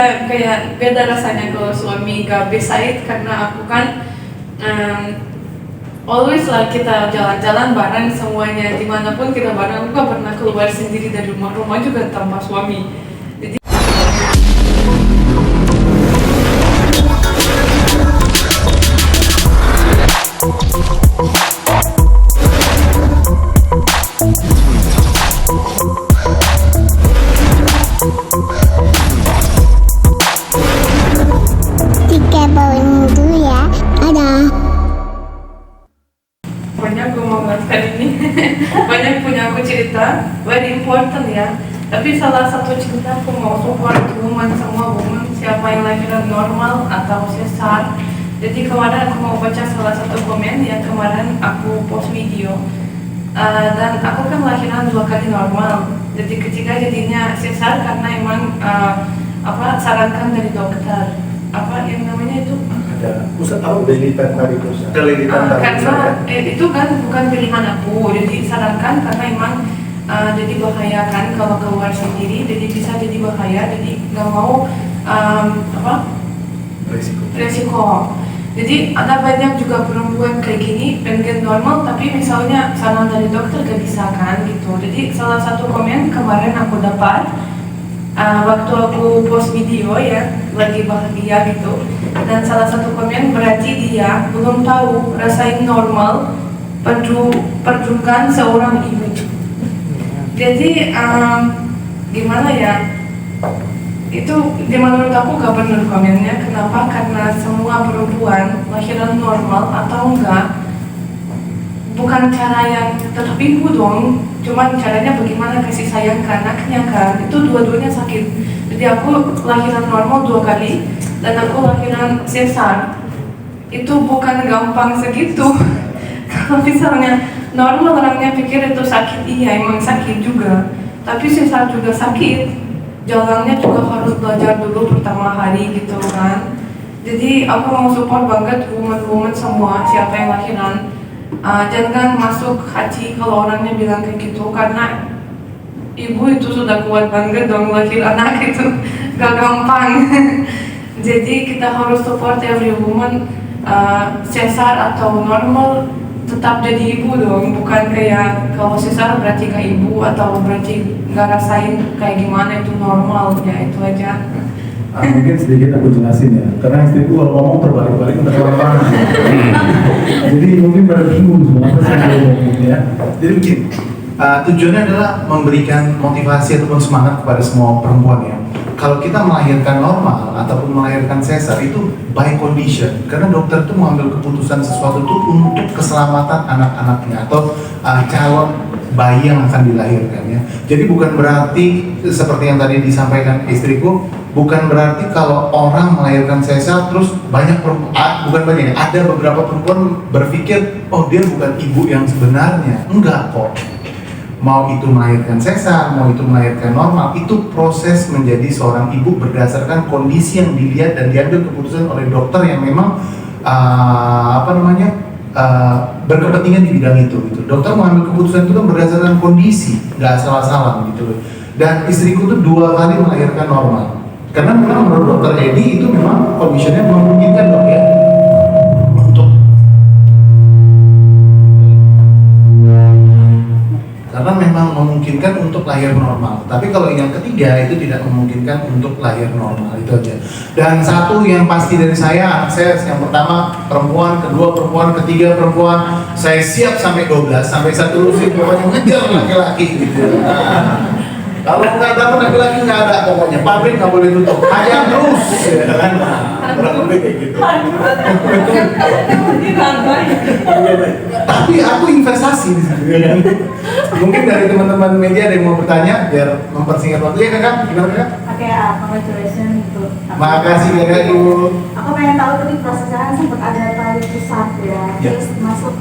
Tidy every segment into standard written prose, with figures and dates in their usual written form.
Kayak beda rasanya kalau suami gak beside karena aku kan always lah kita jalan-jalan bareng semuanya, dimanapun kita bareng. Aku gak pernah keluar sendiri dari rumah juga tanpa suami. Jadi banyak gue mau bahas kali ini. Banyak punya aku cerita, very important ya. Tapi salah satu cerita aku mau support woman, semua woman, siapa yang lahiran normal atau sesar. Jadi kemarin aku mau baca salah satu komen yang kemarin aku post video. Dan aku kan lahiran 2 kali normal. Jadi ketiga jadinya sesar karena emang sarankan dari dokter. Apa yang namanya itu? Pusat apa? Lilitan varikosa. Karena itu kan bukan pilihan aku, jadi sarankan karena emang jadi bahaya kan kalau keluar sendiri, jadi bisa jadi bahaya, jadi nggak mau resiko. Jadi ada banyak juga perempuan kayak gini pengen normal tapi misalnya saran dari dokter gak bisa kan gitu. Jadi salah satu komen kemarin aku dapat waktu aku post video ya, lagi bahagia gitu, dan salah satu komen berarti dia belum tahu rasain normal perjuangan seorang ibu. Jadi gimana ya, itu menurut aku gak benar komennya. Kenapa? Karena semua perempuan lahiran normal atau enggak bukan cara yang tetap ibu dong, cuman caranya bagaimana kasih sayang ke anaknya kan, itu dua-duanya sakit. Jadi aku lahiran normal 2 kali dan aku lahiran sesar, itu bukan gampang segitu. Kalau misalnya normal orangnya pikir itu sakit, iya emang sakit juga, tapi sesar juga sakit, jalannya juga harus belajar dulu pertama hari gitu kan. Jadi aku mau support banget woman-woman semua, siapa yang lahiran, jangan masuk hati kalau orangnya bilang kayak gitu, karena ibu itu sudah kuat banget dong, lahir anak itu gak gampang. Jadi kita harus support every woman, sesar atau normal tetap jadi ibu dong, bukan kayak kalau sesar berarti ke ibu atau berarti gak rasain kayak gimana itu normal, ya itu aja. Mungkin sedikit aku jelasin ya, karena istriku kalau ngomong terbalik-balik udah kelaparan. Jadi mungkin pada bingung semua apa sih yang ngomong ya. Jadi begini, tujuannya adalah memberikan motivasi ataupun semangat kepada semua perempuan ya. Kalau kita melahirkan normal ataupun melahirkan sesar itu by condition, karena dokter itu mengambil keputusan sesuatu itu untuk keselamatan anak-anaknya atau calon bayi yang akan dilahirkan ya. Jadi bukan berarti seperti yang tadi disampaikan istriku, bukan berarti kalau orang melahirkan sesar terus bukan banyak, ada beberapa perempuan berpikir oh dia bukan ibu yang sebenarnya. Enggak kok. Mau itu melahirkan sesar, mau itu melahirkan normal, itu proses menjadi seorang ibu berdasarkan kondisi yang dilihat dan diambil keputusan oleh dokter yang memang berkepentingan di bidang itu gitu. Dokter mengambil keputusan itu kan berdasarkan kondisi, nggak salah-salah gitu. Dan istriku tuh 2 kali melahirkan normal. Karena memang menurut dokter Edi itu memang kondisinya memungkinkan dok ya karena memang memungkinkan untuk lahir normal. Tapi kalau yang ketiga itu tidak memungkinkan untuk lahir normal, itu aja. Dan satu yang pasti dari saya, anak saya yang pertama perempuan, kedua perempuan, ketiga perempuan, saya siap sampai 12, sampai satu lusin pokoknya ngejar laki-laki gitu. Kalau nggak dapat laki-laki nggak ada pokoknya, pabrik nggak boleh tutup, hayam terus, ya kan? Kurang lebih kayak gitu. Tapi aku investasi di situ. Mungkin dari teman-teman media ada yang mau bertanya biar mempersingkat waktu ya kakak, gimana kakak? Oke, congratulations itu. Makasih kakak dulu. Aku pengen tahu tadi prosesnya kan sempat ada tali pusat ya. Terus masuk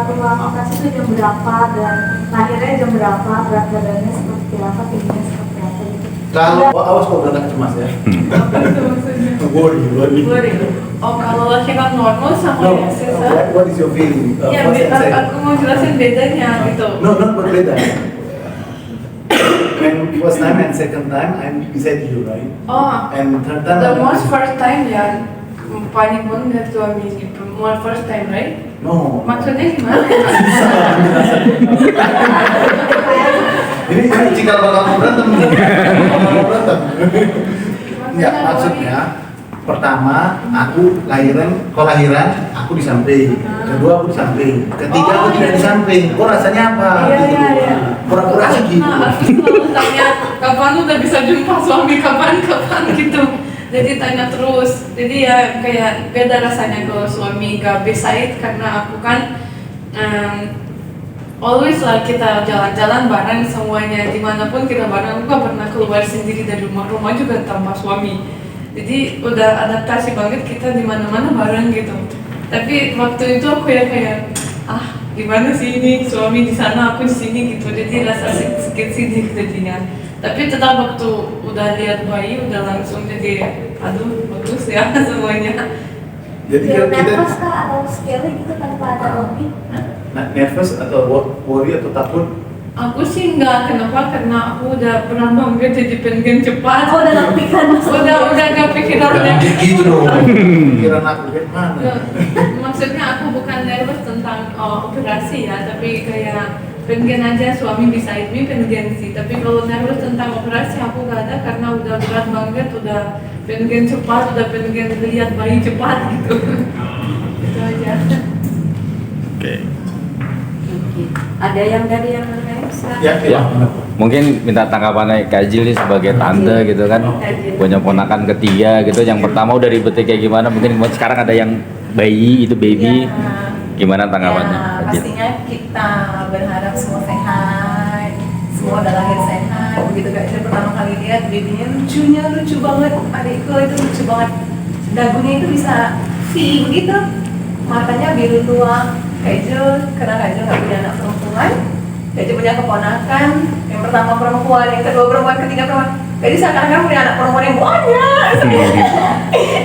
ruang operasi itu jam berapa dan lahirnya jam berapa, berat badannya seperti apa, tingginya seperti apa gitu. Kalau awas kok berangkat cemas ya. Worry. Oh kalau lahiran normal sama sesar? What is your feeling? Ya, aku mau jelasin bedanya gitu. No, not berbeda. when first time and second time I'm beside you, right? Oh, And third time the I'm most first time ya, panik banget suami gitu. More first time, right? No. Maksudnya gimana? Ini cikal bakal mau berantem. Mau berantem. Enggak, maksudnya pertama aku kelahiran aku di samping, kedua aku di samping, ketiga aku tidak di samping. Kok rasanya apa? Iya. Pura-pura aja gitu. Aku selalu tanya, kapan udah bisa jumpa suami, kapan gitu. Jadi tanya terus. Jadi ya kayak beda rasanya kalau suami gak beside karena aku kan always lah kita jalan-jalan bareng semuanya, dimanapun kita bareng. Aku gak pernah keluar sendiri dari rumah juga tanpa suami. Jadi udah adaptasi banget kita di mana-mana bareng gitu. Tapi waktu itu aku ya kayak gimana sih ini suami di sana aku di sini gitu. Jadi rasa sedikit sedih jadinya. Tapi tetap waktu udah lihat bayi udah langsung jadi aduh bagus ya semuanya. Jadi Dia kita nervous kah atau scary gitu tanpa ada Robby? nervous atau worry atau takut? Aku sih enggak, kenapa? Karena aku udah pernah banget jadi pengen cepat. Oh, udah gak kepikiran maksudnya. udah gak pikiran Jangan lagi. gitu dong. Pikiran aku gimana? Maksudnya aku bukan nervous tentang operasi ya, tapi kayak pengen aja suami bisa me, pengen sih. Tapi kalau nervous tentang operasi aku gak ada karena udah berat banget, udah pengen cepat, udah pengen lihat bayi cepat gitu. Itu aja. Oke. Ada yang dari yang lain? Ya. Mungkin minta tanggapannya Kak Jil nih sebagai tante gitu kan, punya ponakan ketiga gitu. Yang pertama udah ribetnya kayak gimana? Mungkin sekarang ada yang bayi itu baby. Gimana tanggapannya? Ya, Kak Jil? pastinya kita berharap semua sehat, semua udah lahir sehat. Begitu Kak Jil pertama kali lihat babynya lucu banget, adikku itu lucu banget. Dagunya itu bisa V begitu, matanya biru tua. Kak Jil, karena Kak Jil nggak punya anak perempuan, Kak Jil punya keponakan, yang pertama perempuan, yang kedua perempuan, ketiga perempuan. Jadi seakan-akan punya anak perempuan yang banyak.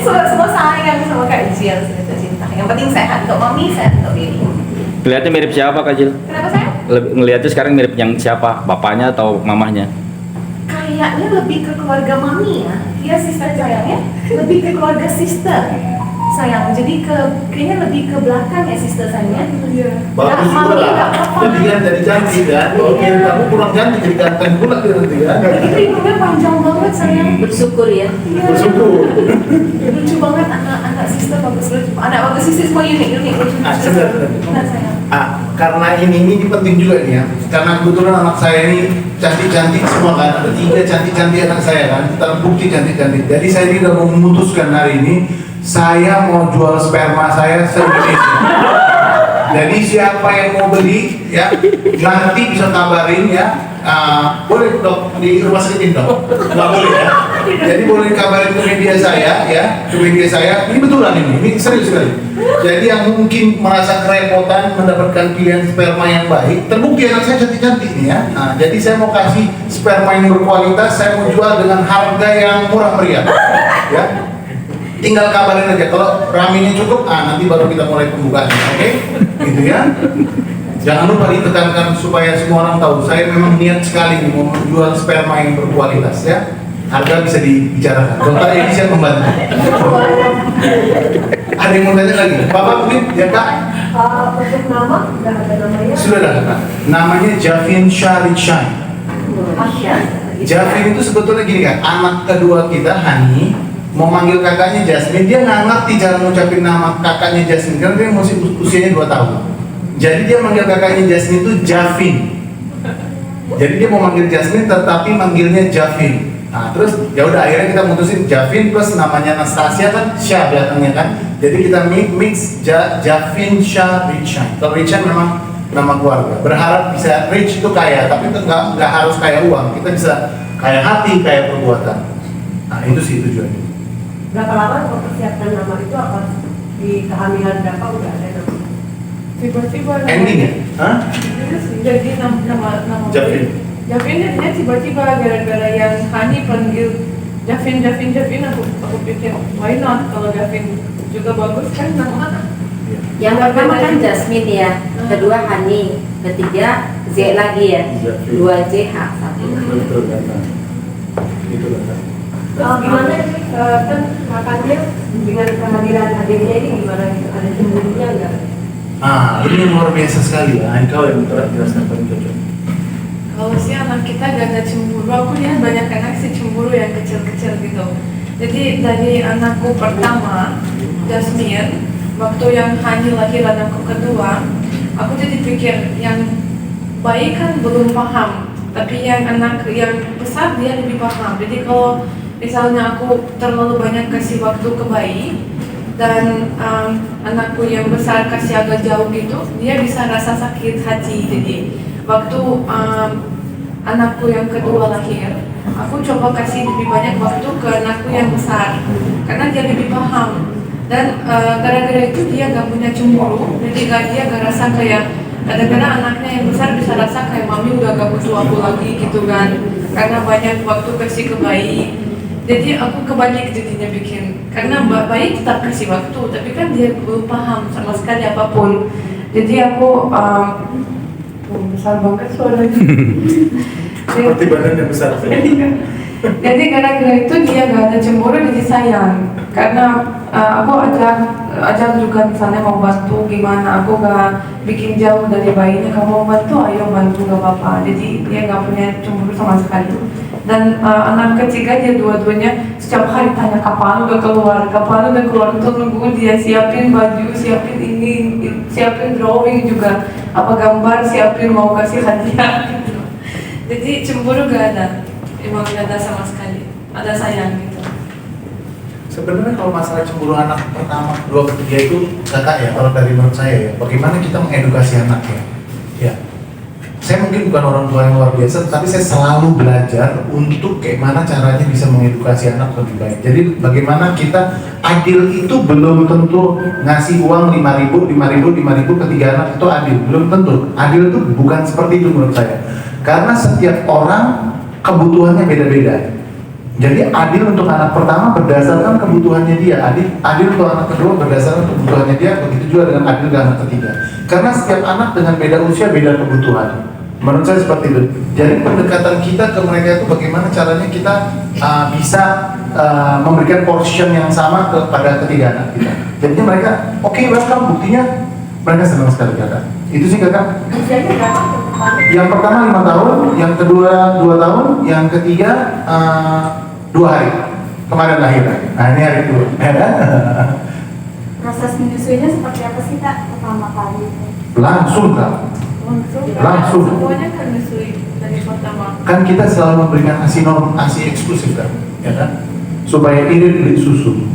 Semua sayang sama Kak Jil, sudah cinta. Yang penting sehat untuk mami, sehat untuk baby. Kelihatannya mirip siapa Kak Jil? Kenapa saya? Ngelihatnya sekarang mirip yang siapa? Bapaknya atau mamahnya? Kayaknya lebih ke keluarga mami ya. Iya sister sayangnya, lebih ke keluarga sister. Sayang, jadi kayaknya lebih ke belakang ya sister sayangnya. Bagus juga mami lah. nggak apa-apa. Jadi kan jadi cantik kan. Kalau kira kamu kurang cantik jadi ganteng pula dia nanti kan. Itu hidungnya panjang banget sayang. Bersyukur ya. Iya. Bersyukur. Lucu banget anak sister bagus lucu. Anak bagus sister semua unik lucu. Sebentar. Nah, sayang. Karena ini penting juga nih ya. Karena kebetulan anak saya ini cantik-cantik semua kan. Ada 3 cantik-cantik anak saya kan. Terbukti cantik-cantik. Jadi saya ini udah memutuskan hari ini saya mau jual sperma saya se-Indonesia. Jadi siapa yang mau beli ya nanti bisa kabarin ya. Boleh dok di rumah sakit dok, nggak boleh ya. Jadi boleh kabarin ke media saya ya, ke media saya. Ini betulan ini serius sekali. Jadi yang mungkin merasa kerepotan mendapatkan pilihan sperma yang baik, terbukti anak saya cantik-cantik nih ya. Nah, jadi saya mau kasih sperma yang berkualitas, saya mau jual dengan harga yang murah meriah, ya. Tinggal kabarin aja kalau raminya cukup, nanti baru kita mulai pembukaan, oke? Gitu ya. Jangan lupa ditekankan supaya semua orang tahu saya memang niat sekali nih mau menjual sperma yang berkualitas ya. Harga bisa dibicarakan. Dokter Edi siap membantu. Ada yang mau tanya lagi? Bapak mungkin ya Kak? Untuk nama, udah ada namanya. Sudah ada Kak. Namanya Javin Sharichai. Javin itu sebetulnya gini Kak, anak kedua kita Hani mau manggil kakaknya Jasmine, dia nggak ngerti cara ngucapin nama kakaknya Jasmine karena dia masih usianya 2 tahun. Jadi dia manggil kakaknya Jasmine itu Javin. Jadi dia mau manggil Jasmine tetapi manggilnya Javin. Nah terus ya udah akhirnya kita mutusin Javin plus namanya Anastasia kan Syah belakangnya kan. Jadi kita mix Javin Syah Richan. Kalau Richan memang nama keluarga. Berharap bisa rich itu kaya, tapi itu nggak harus kaya uang. Kita bisa kaya hati, kaya perbuatan. Nah itu sih tujuannya. Berapa lama mempersiapkan nama itu? Apa di kehamilan berapa udah ada nama? Tiba-tiba Ending ya? Hah? jadi nama Javin. Javin jadinya tiba-tiba gara-gara yang Hani panggil Javin aku pikir why not kalau Javin juga bagus kan nama. Yang pertama kan Jasmine ya, kedua Hani, ketiga Z lagi ya, Z. 2JH1. Betul kata. Itu kata. Terus gimana sih, kan makannya dengan kehadiran adiknya ini gimana gitu? Ada cemburunya nggak? Ini yang luar biasa sekali ya. Kau yang jelaskan paling cocok. Kalau si anak kita gak ada cemburu, aku lihat banyak anak sih cemburu yang kecil-kecil gitu. Jadi dari anakku pertama, Jasmine, waktu yang Hani lahir anakku kedua, aku jadi pikir yang bayi kan belum paham, tapi yang anak yang besar dia lebih paham. Jadi kalau misalnya aku terlalu banyak kasih waktu ke bayi dan anakku yang besar kasih agak jauh gitu, dia bisa rasa sakit hati. Jadi waktu anakku yang kedua lahir, aku coba kasih lebih banyak waktu ke anakku yang besar karena dia lebih paham. Dan gara-gara itu dia gak punya cemburu, jadi dia gak rasa kayak kadang-kadang anaknya yang besar bisa rasa kayak mami udah gak butuh aku lagi gitu kan, karena banyak waktu kasih ke bayi. Jadi aku kebalik jadinya bikin, karena bayi tetap kasih waktu, tapi kan dia belum paham sama sekali apapun. Jadi aku besar banget suaranya. Seperti badan yang besar. Jadi gara-gara itu dia gak ada cemburu, jadi sayang. Karena aku ajak juga misalnya mau bantu gimana, aku gak bikin jauh dari bayinya. Kamu mau bantu, ayo bantu, gak apa-apa. Jadi dia gak punya cemburu sama sekali. Dan anak ketiga dia dua-duanya setiap hari tanya kapan udah keluar, untuk nunggu dia siapin baju, siapin ini, siapin drawing juga, apa gambar, siapin mau kasih hadiah gitu. Jadi cemburu gak ada, emang gak ada sama sekali, ada sayang gitu. Sebenarnya kalau masalah cemburu anak pertama, kedua, ketiga itu kakak ya, kalau dari menurut saya ya, bagaimana kita mengedukasi anak ya. Saya mungkin bukan orang tua yang luar biasa, tapi saya selalu belajar untuk bagaimana caranya bisa mengedukasi anak lebih baik. Jadi bagaimana kita adil itu belum tentu ngasih uang 5.000 ketiga anak itu adil, belum tentu. Adil itu bukan seperti itu menurut saya. Karena setiap orang kebutuhannya beda-beda. Jadi adil untuk anak pertama berdasarkan kebutuhannya dia, adil untuk anak kedua berdasarkan kebutuhannya dia, begitu juga dengan adil dengan anak ketiga. Karena setiap anak dengan beda usia, beda kebutuhan. Menurut saya seperti itu. Jadi pendekatan kita ke mereka itu bagaimana caranya kita bisa memberikan portion yang sama kepada ketiga anak kita. Jadinya mereka, oke, welcome, buktinya mereka senang sekali kakak. Itu sih kakak. Usianya berapa? Yang pertama 5 tahun, yang kedua 2 tahun, yang ketiga 2 hari. Kemarin lahir. Nah ini hari kedua. Proses menyusuinya seperti apa sih kak pertama kali? Langsung kak. Langsung. Semuanya kan menyusui dari pertama. Kan kita selalu memberikan ASI eksklusif kan, ya kan? Supaya irit beli susu.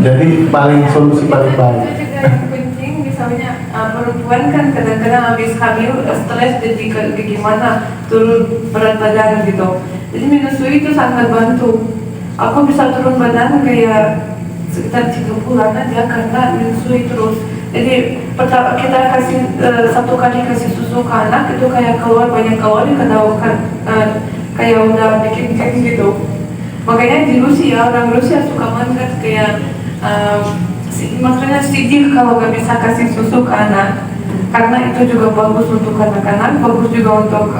Jadi solusi paling baik. Itu juga yang penting, misalnya perempuan kan kadang-kadang habis hamil stres, jadi gimana turun berat badan gitu. Jadi menyusui itu sangat bantu. Aku bisa turun badan kayak sekitar 3 bulan aja karena menyusui terus. Jadi pertama kita kasih 1 kali kasih susu ke anak itu kayak keluar banyak kalori kayak udah bikin gitu. Makanya di Rusia, orang Rusia suka banget kayak makanya sedih kalau nggak bisa kasih susu ke anak, karena itu juga bagus untuk anak-anak, bagus juga untuk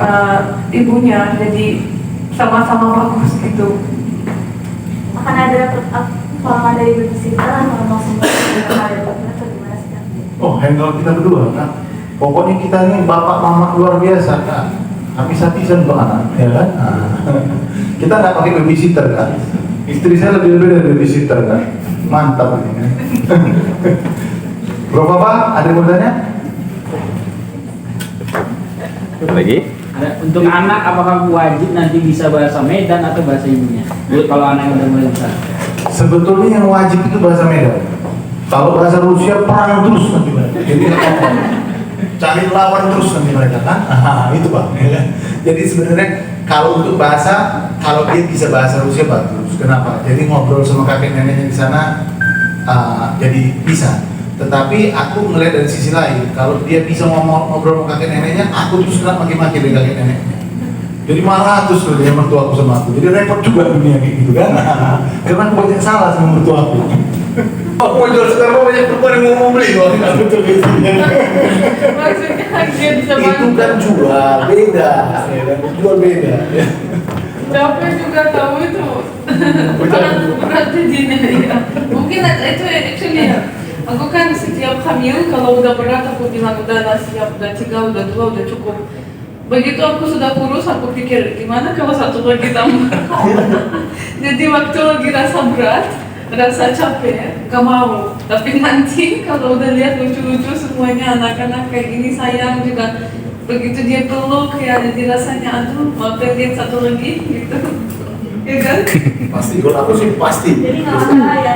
ibunya, jadi sama-sama bagus gitu. Akan ada kalau ada ibu di atau langsung ada atau gimana sih kak? Oh, handle kita berdua kan. Pokoknya kita ini bapak mama luar biasa kan. Habis-habisan untuk anak, ya kan? Kita nggak pakai babysitter kan. Istri saya lebih dari babysitter kan. Mantap ini kan. Bro Papa, ada yang mau tanya? Lagi? Untuk anak apakah wajib nanti bisa bahasa Medan atau bahasa ibunya? Kalau anak yang udah mulai besar. Sebetulnya yang wajib itu bahasa Medan. Kalau bahasa Rusia perang terus nanti mereka. Jadi cari lawan terus nanti mereka kan. Itu Pak. Jadi sebenarnya kalau untuk bahasa, kalau dia bisa bahasa Rusia bagus. Kenapa? Jadi ngobrol sama kakek neneknya di sana jadi bisa. Tetapi aku melihat dari sisi lain, kalau dia bisa ngobrol sama kakek neneknya, aku terus kena maki-maki dari kakek neneknya. Jadi marah terus loh dia mertua aku sama aku. Jadi repot juga dunia kayak gitu kan. Karena aku banyak salah sama mertua aku. Aku mau jual sperma banyak perempuan yang mau beli loh. Betul Maksudnya dia bisa Itu bantu. kan jual beda, ya kan? Jual beda. Ya. Capek juga tahu itu. Berat jadinya ya. Mungkin itu actually ya. Aku kan setiap hamil kalau udah berat aku bilang udah lah siap, udah 3, udah 2, udah cukup. Begitu aku sudah kurus aku pikir gimana kalau satu lagi tambah. Jadi waktu lagi rasa berat, rasa capek, gak mau. Tapi nanti kalau udah lihat lucu-lucu semuanya anak-anak kayak gini sayang juga. Begitu dia peluk ya jadi rasanya aduh mau pengen satu lagi gitu. Ya kan? Pasti, kalau aku sih pasti. Jadi nggak masalah ya.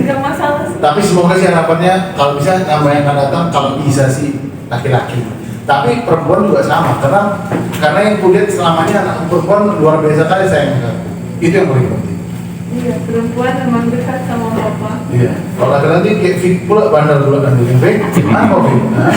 Gak masalah sih. Tapi semoga sih harapannya kalau bisa nama yang akan datang kalau bisa sih laki-laki. Tapi perempuan juga sama karena yang kulihat selamanya anak perempuan luar biasa kali sayang. Itu yang paling penting. Iya, perempuan memang dekat sama papa. Iya. Kalau laki-laki kayak fit pula bandel pula kan. Fit, mana kau fit? Hah?